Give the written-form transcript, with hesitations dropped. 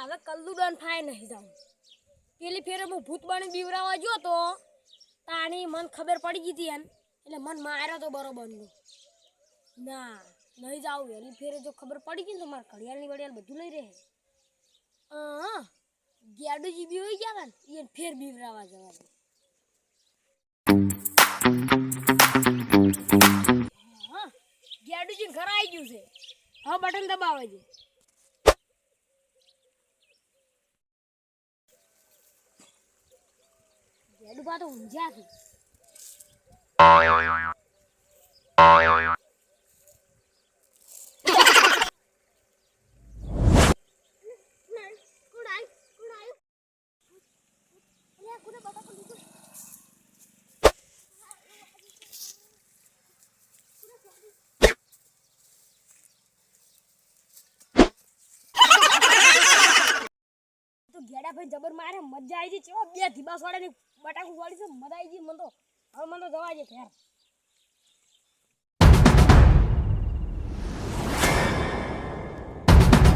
હવે Kallu done five નહીં જાઉં પેલી ફેરે હું ભૂત બની બીવરાવા ગયો તો તાણી મન ખબર પડી ગઈ હતી એટલે મન માર્યો તો બરોબર ના નહીં જાવ વેલી ફેરે જો ખબર પડી ગઈ ને તો મારે ઘડિયાળની વડિયાળ બધું લઈ રહે હા ગેડુજી બી હોઈ ગયા ને એ ફેર બીવરાવા જવા દે હા ગેડુજી ઘર આવી ગયું છે હવે બટન દબાવે છે ગેડુ બા તો ઊંઝા છે ગેડા ભાઈ જબર મારે મજા આવી ગઈ ચેવો બે ધીબાસ વાળાની બટાકુ વાળી છે મજા આવી ગઈ મને તો હવે મને તો જવા દે ઘેર